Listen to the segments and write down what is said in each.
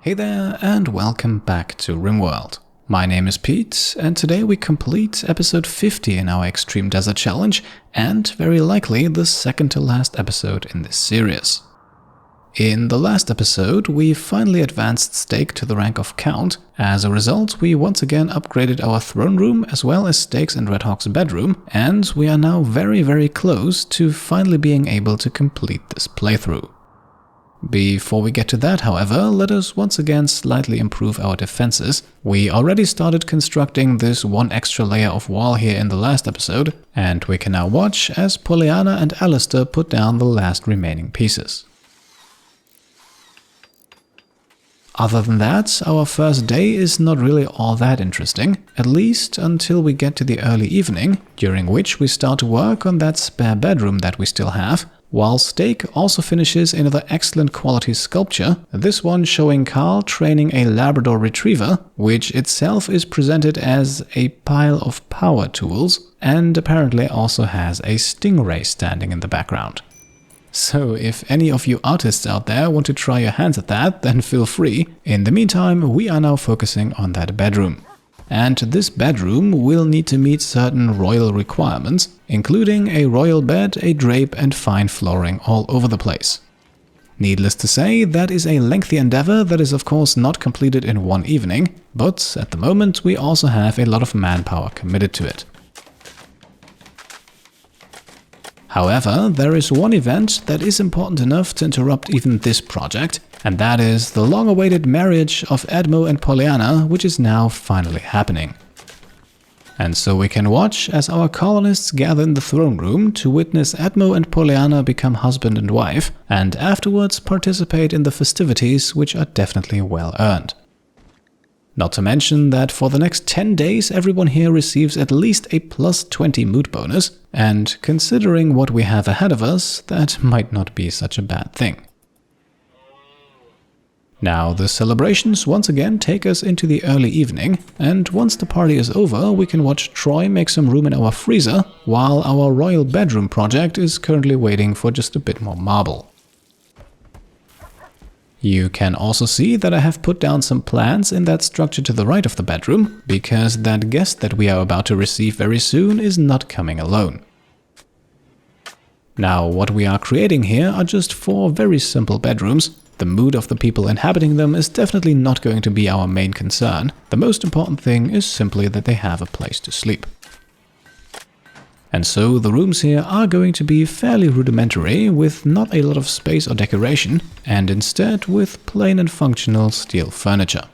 Hey there and welcome back to Rimworld. My name is Pete and today we complete episode 50 in our Extreme Desert Challenge and very likely the second to last episode in this series. In the last episode we finally advanced Stake to the rank of Count. As a result we once again upgraded our throne room as well as Stake's and Redhawk's bedroom, and we are now very close to finally being able to complete this playthrough. Before we get to that, however, let us once again slightly improve our defenses. We already started constructing this one extra layer of wall here in the last episode, and we can now watch as Pollyanna and Alistair put down the last remaining pieces. Other than that, our first day is not really all that interesting, at least until we get to the early evening, during which we start to work on that spare bedroom that we still have, while Stake also finishes another excellent quality sculpture, this one showing Carl training a Labrador Retriever, which itself is presented as a pile of power tools, and apparently also has a stingray standing in the background. So if any of you artists out there want to try your hands at that, then feel free. In the meantime, we are now focusing on that bedroom. And this bedroom will need to meet certain royal requirements, including a royal bed, a drape and fine flooring all over the place. Needless to say, that is a lengthy endeavor that is of course not completed in one evening, but at the moment we also have a lot of manpower committed to it. However, there is one event that is important enough to interrupt even this project, and that is the long-awaited marriage of Edmo and Pollyanna, which is now finally happening. And so we can watch as our colonists gather in the throne room to witness Edmo and Pollyanna become husband and wife, and afterwards participate in the festivities, which are definitely well earned. Not to mention that for the next 10 days everyone here receives at least a plus 20 mood bonus, and considering what we have ahead of us, that might not be such a bad thing. Now the celebrations once again take us into the early evening, and once the party is over we can watch Troy make some room in our freezer, while our royal bedroom project is currently waiting for just a bit more marble. You can also see that I have put down some plants in that structure to the right of the bedroom, because that guest that we are about to receive very soon is not coming alone. Now what we are creating here are just 4 very simple bedrooms. The mood of the people inhabiting them is definitely not going to be our main concern. The most important thing is simply that they have a place to sleep. And so the rooms here are going to be fairly rudimentary, with not a lot of space or decoration, and instead with plain and functional steel furniture.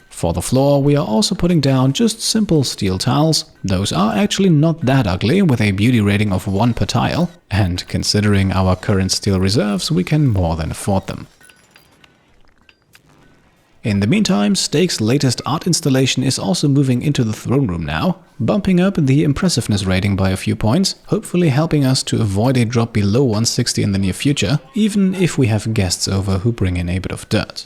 For the floor we are also putting down just simple steel tiles. Those are actually not that ugly, with a beauty rating of 1 per tile, and considering our current steel reserves we can more than afford them. In the meantime, Stake's latest art installation is also moving into the throne room now, bumping up the impressiveness rating by a few points, hopefully helping us to avoid a drop below 160 in the near future, even if we have guests over who bring in a bit of dirt.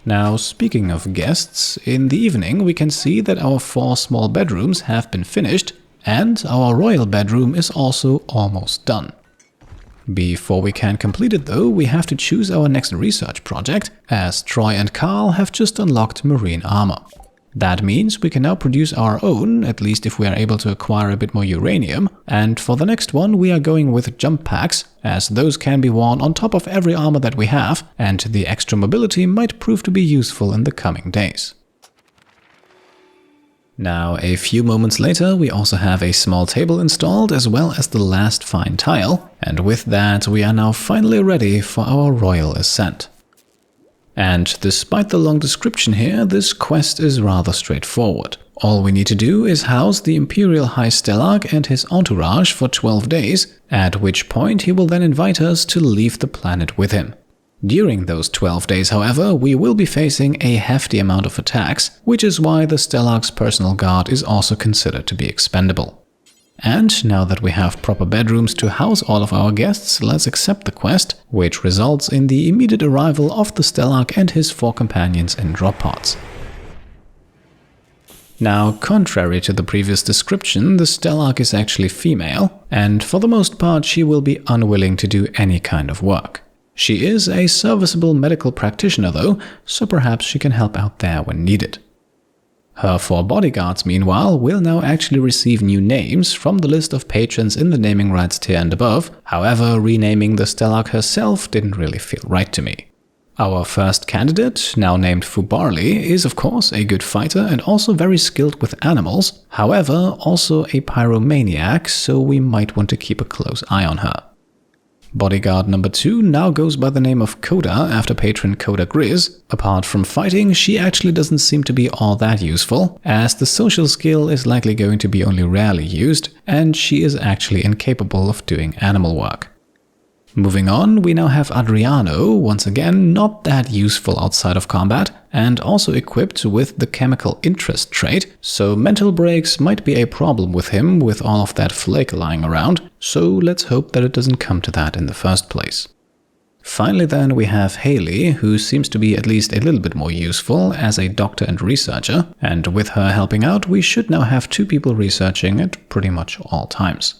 Now, speaking of guests, in the evening we can see that our 4 small bedrooms have been finished, and our royal bedroom is also almost done. Before we can complete it though, we have to choose our next research project, as Troy and Carl have just unlocked marine armor. That means we can now produce our own, at least if we are able to acquire a bit more uranium, and for the next one we are going with jump packs, as those can be worn on top of every armor that we have, and the extra mobility might prove to be useful in the coming days. Now, a few moments later we also have a small table installed as well as the last fine tile, and with that we are now finally ready for our royal ascent. And despite the long description here, this quest is rather straightforward. All we need to do is house the Imperial High Stellarch and his entourage for 12 days, at which point he will then invite us to leave the planet with him. During those 12 days, however, we will be facing a hefty amount of attacks, which is why the Stellarch's personal guard is also considered to be expendable. And now that we have proper bedrooms to house all of our guests, let's accept the quest, which results in the immediate arrival of the Stellarch and his 4 companions in drop pods. Now, contrary to the previous description, the Stellarch is actually female, and for the most part she will be unwilling to do any kind of work. She is a serviceable medical practitioner though, so perhaps she can help out there when needed. Her 4 bodyguards, meanwhile, will now actually receive new names from the list of patrons in the naming rights tier and above. However, renaming the Stellarch herself didn't really feel right to me. Our first candidate, now named Fubarli, is of course a good fighter and also very skilled with animals, however also a pyromaniac, so we might want to keep a close eye on her. Bodyguard number 2 now goes by the name of Coda after patron Coda Grizz. Apart from fighting, she actually doesn't seem to be all that useful, as the social skill is likely going to be only rarely used, and she is actually incapable of doing animal work. Moving on, we now have Adriano, once again not that useful outside of combat, and also equipped with the chemical interest trait, so mental breaks might be a problem with him with all of that flake lying around, so let's hope that it doesn't come to that in the first place. Finally then we have Hayley, who seems to be at least a little bit more useful as a doctor and researcher, and with her helping out we should now have 2 people researching at pretty much all times.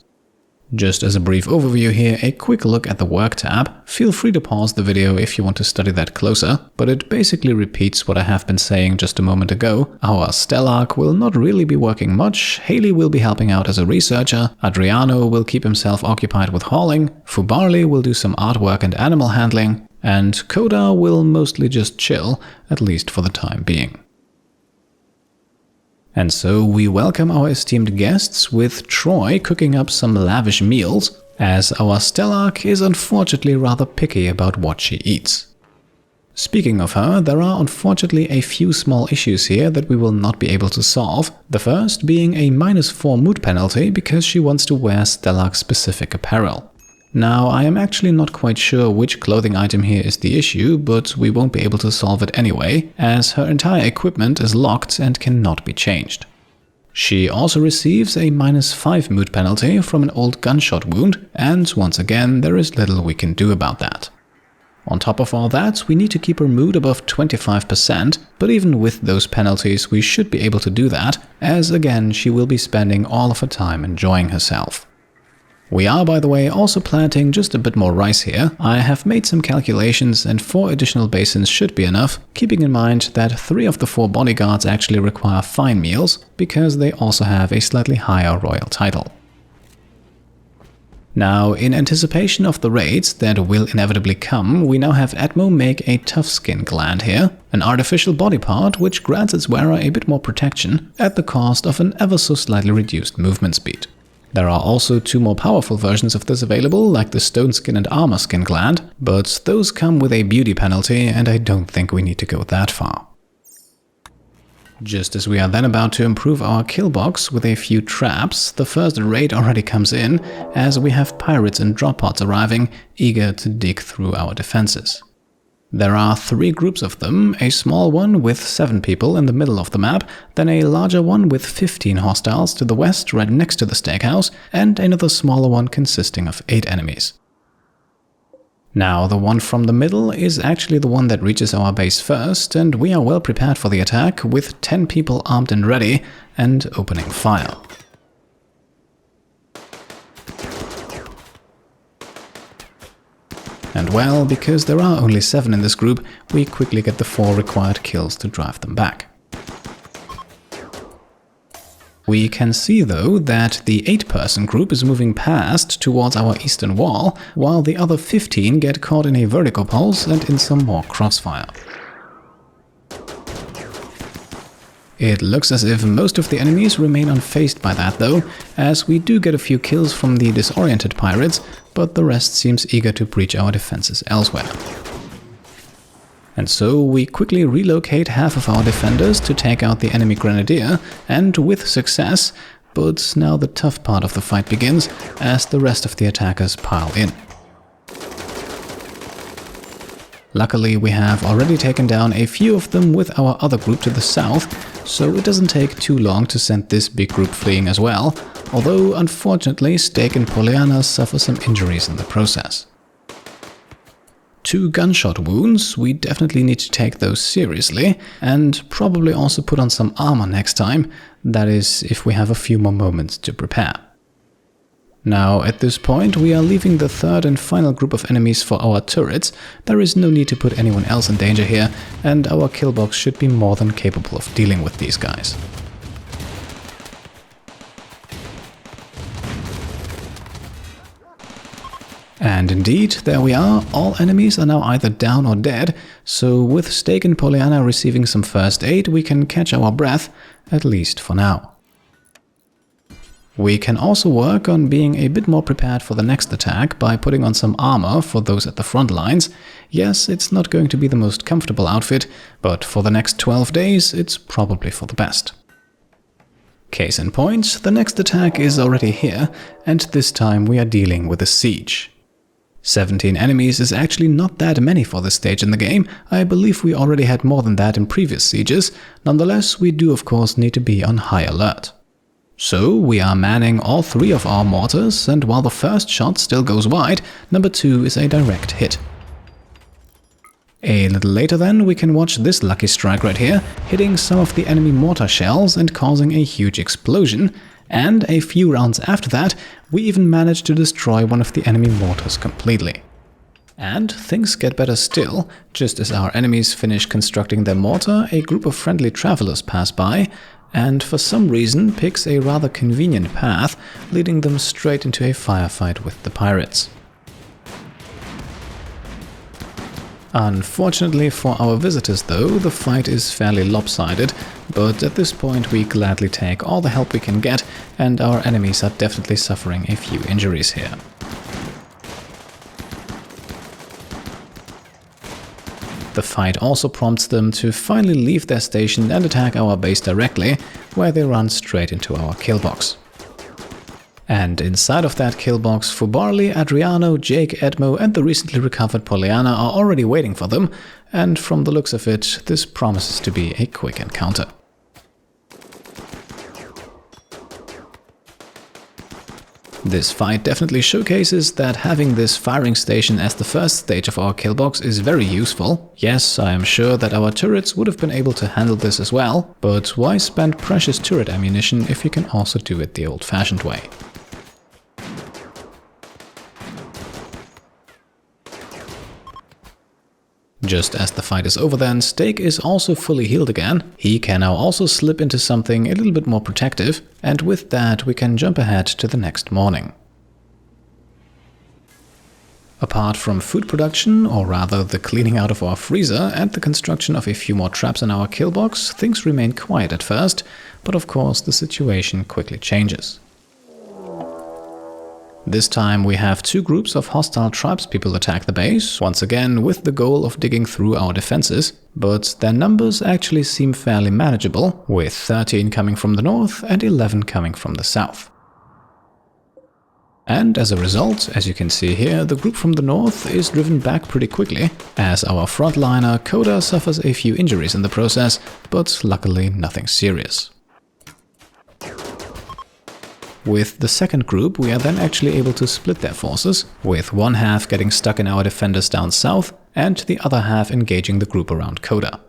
Just as a brief overview here, a quick look at the work tab. Feel free to pause the video if you want to study that closer, but it basically repeats what I have been saying just a moment ago. Our Stellarch will not really be working much, Hayley will be helping out as a researcher, Adriano will keep himself occupied with hauling, Fubarli will do some artwork and animal handling, and Coda will mostly just chill, at least for the time being. And so we welcome our esteemed guests with Troy cooking up some lavish meals, as our Stellarch is unfortunately rather picky about what she eats. Speaking of her, there are unfortunately a few small issues here that we will not be able to solve, the first being a -4 mood penalty because she wants to wear Stellarch-specific apparel. Now, I am actually not quite sure which clothing item here is the issue, but we won't be able to solve it anyway, as her entire equipment is locked and cannot be changed. She also receives a -5 mood penalty from an old gunshot wound, and once again, there is little we can do about that. On top of all that, we need to keep her mood above 25%, but even with those penalties we should be able to do that, as again she will be spending all of her time enjoying herself. We are, by the way, also planting just a bit more rice here. I have made some calculations and 4 additional basins should be enough, keeping in mind that 3 of the 4 bodyguards actually require fine meals, because they also have a slightly higher royal title. Now, in anticipation of the raids that will inevitably come, we now have Atmo make a tough skin gland here, an artificial body part which grants its wearer a bit more protection at the cost of an ever so slightly reduced movement speed. There are also 2 more powerful versions of this available, like the Stone Skin and Armor Skin gland, but those come with a beauty penalty and I don't think we need to go that far. Just as we are then about to improve our kill box with a few traps, the first raid already comes in, as we have pirates and drop pods arriving, eager to dig through our defenses. There are 3 groups of them, a small one with 7 people in the middle of the map, then a larger one with 15 hostiles to the west right next to the steakhouse, and another smaller one consisting of 8 enemies. Now, the one from the middle is actually the one that reaches our base first, and we are well prepared for the attack with 10 people armed and ready and opening fire. And well, because there are only 7 in this group, we quickly get the 4 required kills to drive them back. We can see though that the 8-person group is moving past towards our eastern wall, while the other 15 get caught in a vertical pulse and in some more crossfire. It looks as if most of the enemies remain unfazed by that though, as we do get a few kills from the disoriented pirates, but the rest seems eager to breach our defenses elsewhere. And so we quickly relocate half of our defenders to take out the enemy grenadier, and with success, but now the tough part of the fight begins as the rest of the attackers pile in. Luckily, we have already taken down a few of them with our other group to the south, so it doesn't take too long to send this big group fleeing as well, although unfortunately Steak and Poliana suffer some injuries in the process. 2 gunshot wounds, we definitely need to take those seriously, and probably also put on some armor next time, that is, if we have a few more moments to prepare. Now, at this point, we are leaving the third and final group of enemies for our turrets. There is no need to put anyone else in danger here, and our kill box should be more than capable of dealing with these guys. And indeed, there we are, all enemies are now either down or dead, so with Steak and Pollyanna receiving some first aid, we can catch our breath, at least for now. We can also work on being a bit more prepared for the next attack by putting on some armor for those at the front lines. Yes, it's not going to be the most comfortable outfit, but for the next 12 days, it's probably for the best. Case in point, the next attack is already here, and this time we are dealing with a siege. 17 enemies is actually not that many for this stage in the game. I believe we already had more than that in previous sieges. Nonetheless, we do of course need to be on high alert. So we are manning all 3 of our mortars, and while the first shot still goes wide, number 2 is a direct hit. A little later then, we can watch this lucky strike right here, hitting some of the enemy mortar shells and causing a huge explosion. And a few rounds after that, we even managed to destroy one of the enemy mortars completely. And things get better still. Just as our enemies finish constructing their mortar, a group of friendly travelers pass by, and for some reason picks a rather convenient path, leading them straight into a firefight with the pirates. Unfortunately for our visitors though, the fight is fairly lopsided, but at this point we gladly take all the help we can get, and our enemies are definitely suffering a few injuries here. The fight also prompts them to finally leave their station and attack our base directly, where they run straight into our kill box. And inside of that kill box, Fubarli, Adriano, Jake, Edmo and the recently recovered Pollyanna are already waiting for them, and from the looks of it, this promises to be a quick encounter. This fight definitely showcases that having this firing station as the first stage of our kill box is very useful. Yes, I am sure that our turrets would have been able to handle this as well, but why spend precious turret ammunition if you can also do it the old-fashioned way? Just as the fight is over then, Steak is also fully healed again. He can now also slip into something a little bit more protective, and with that we can jump ahead to the next morning. Apart from food production, or rather the cleaning out of our freezer and the construction of a few more traps in our kill box, things remain quiet at first, but of course the situation quickly changes. This time we have 2 groups of hostile tribespeople attack the base, once again with the goal of digging through our defenses, but their numbers actually seem fairly manageable, with 13 coming from the north and 11 coming from the south. And as a result, as you can see here, the group from the north is driven back pretty quickly, as our frontliner Coda suffers a few injuries in the process, but luckily nothing serious. With the second group, we are then actually able to split their forces, with one half getting stuck in our defenders down south, and the other half engaging the group around Coda.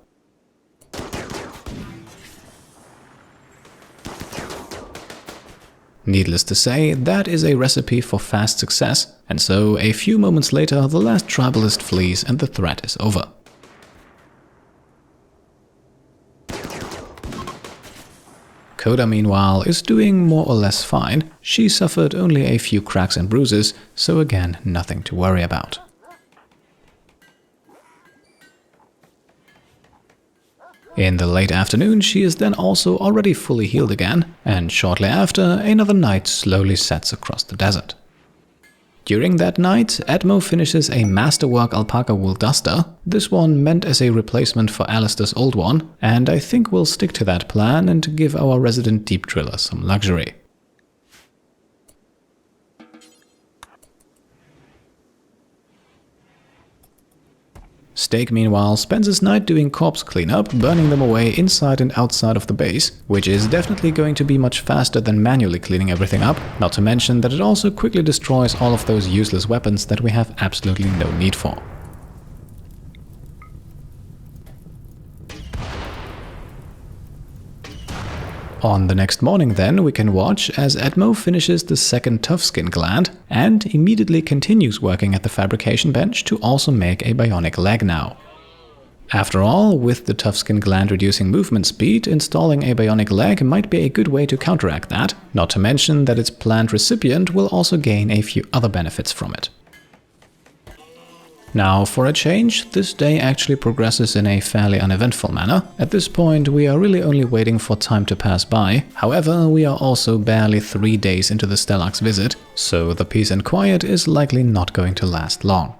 Needless to say, that is a recipe for fast success, and so a few moments later the last tribalist flees and the threat is over. Coda, meanwhile, is doing more or less fine. She suffered only a few cracks and bruises, so again, nothing to worry about. In the late afternoon, she is then also already fully healed again, and shortly after, another night slowly sets across the desert. During that night, Edmo finishes a masterwork alpaca wool duster, this one meant as a replacement for Alistair's old one, and I think we'll stick to that plan and give our resident deep driller some luxury. Steak, meanwhile, spends his night doing corpse cleanup, burning them away inside and outside of the base, which is definitely going to be much faster than manually cleaning everything up, not to mention that it also quickly destroys all of those useless weapons that we have absolutely no need for. On the next morning then, we can watch as Edmo finishes the second tough skin gland and immediately continues working at the fabrication bench to also make a bionic leg now. After all, with the tough skin gland reducing movement speed, installing a bionic leg might be a good way to counteract that, not to mention that its planned recipient will also gain a few other benefits from it. Now, for a change, this day actually progresses in a fairly uneventful manner. At this point, we are really only waiting for time to pass by. However, we are also barely 3 days into the Stellax visit, so the peace and quiet is likely not going to last long.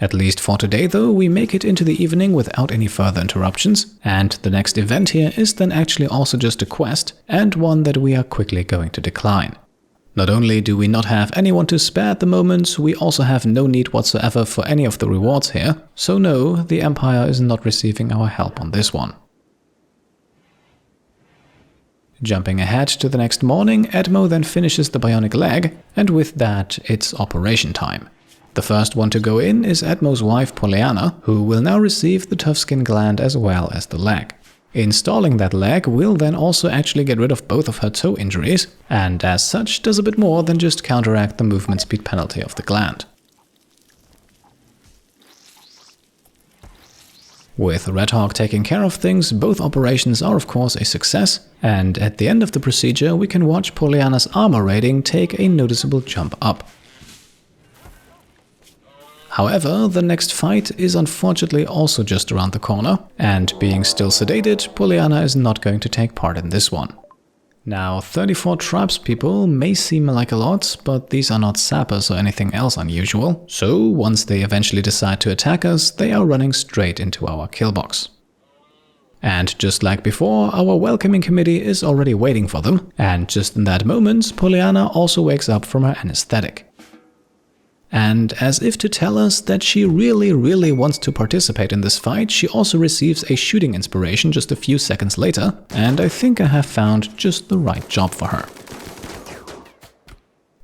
At least for today though, we make it into the evening without any further interruptions, and the next event here is then actually also just a quest, and one that we are quickly going to decline. Not only do we not have anyone to spare at the moment, we also have no need whatsoever for any of the rewards here, so no, the Empire is not receiving our help on this one. Jumping ahead to the next morning, Edmo then finishes the bionic leg, and with that, it's operation time. The first one to go in is Edmo's wife Pollyanna, who will now receive the tough skin gland as well as the leg. Installing that leg will then also actually get rid of both of her toe injuries, and as such does a bit more than just counteract the movement speed penalty of the gland. With Red Hawk taking care of things, both operations are of course a success, and at the end of the procedure we can watch Pollyanna's armor rating take a noticeable jump up. However, the next fight is unfortunately also just around the corner, and being still sedated, Pollyanna is not going to take part in this one. Now, 34 tribespeople may seem like a lot, but these are not sappers or anything else unusual, so once they eventually decide to attack us, they are running straight into our kill box. And just like before, our welcoming committee is already waiting for them, and just in that moment, Pollyanna also wakes up from her anesthetic. And as if to tell us that she really wants to participate in this fight, she also receives a shooting inspiration just a few seconds later, and I think I have found just the right job for her.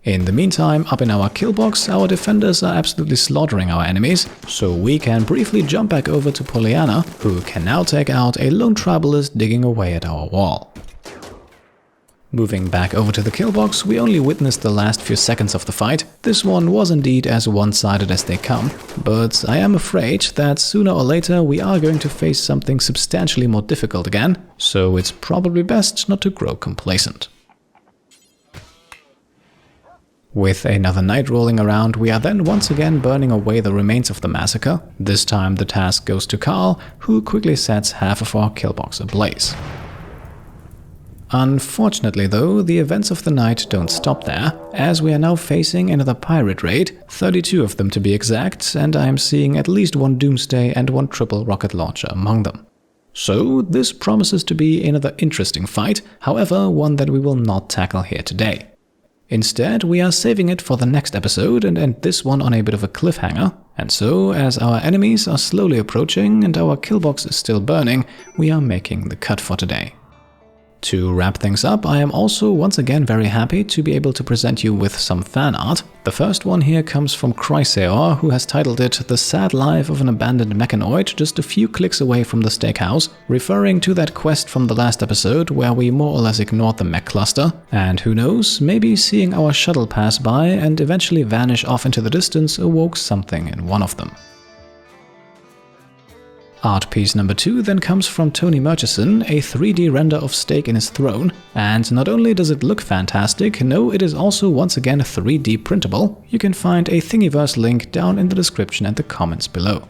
In the meantime, up in our kill box, our defenders are absolutely slaughtering our enemies, so we can briefly jump back over to Pollyanna, who can now take out a lone tribalist digging away at our wall. Moving back over to the kill box, we only witnessed the last few seconds of the fight. This one was indeed as one-sided as they come, but I am afraid that sooner or later we are going to face something substantially more difficult again, so it's probably best not to grow complacent. With another night rolling around, we are then once again burning away the remains of the massacre. This time the task goes to Carl, who quickly sets half of our kill box ablaze. Unfortunately though, the events of the night don't stop there, as we are now facing another pirate raid, 32 of them to be exact, and I am seeing at least one Doomsday and one triple rocket launcher among them. So this promises to be another interesting fight, however one that we will not tackle here today. Instead, we are saving it for the next episode and end this one on a bit of a cliffhanger, and so as our enemies are slowly approaching and our kill box is still burning, we are making the cut for today. To wrap things up, I am also once again very happy to be able to present you with some fan art. The first one here comes from Chrysaor, who has titled it "The Sad Life of an Abandoned Mechanoid just a few clicks away from the steakhouse," referring to that quest from the last episode where we more or less ignored the mech cluster, and who knows, maybe seeing our shuttle pass by and eventually vanish off into the distance awoke something in one of them. Art piece number 2 then comes from Tony Murchison, a 3D render of Steak in his throne, and not only does it look fantastic, no, it is also once again 3D printable. You can find a Thingiverse link down in the description and the comments below.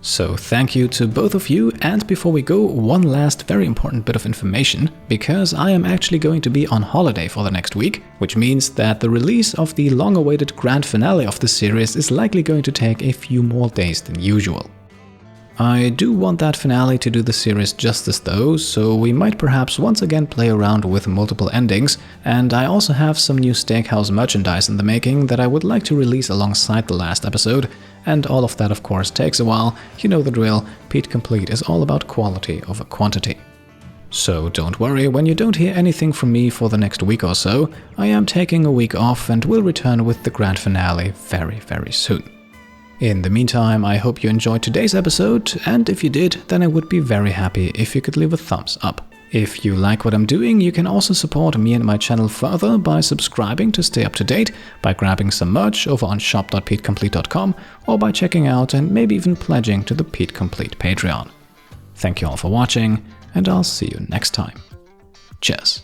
So thank you to both of you, and before we go, one last very important bit of information, because I am actually going to be on holiday for the next week, which means that the release of the long-awaited grand finale of the series is likely going to take a few more days than usual. I do want that finale to do the series justice though, so we might perhaps once again play around with multiple endings, and I also have some new Steakhouse merchandise in the making that I would like to release alongside the last episode, and all of that of course takes a while. You know the drill, Pete Complete is all about quality over quantity. So don't worry when you don't hear anything from me for the next week or so. I am taking a week off and will return with the grand finale very soon. In the meantime, I hope you enjoyed today's episode, and if you did, then I would be very happy if you could leave a thumbs up. If you like what I'm doing, you can also support me and my channel further by subscribing to stay up to date, by grabbing some merch over on shop.petecomplete.com, or by checking out and maybe even pledging to the Pete Complete Patreon. Thank you all for watching, and I'll see you next time. Cheers.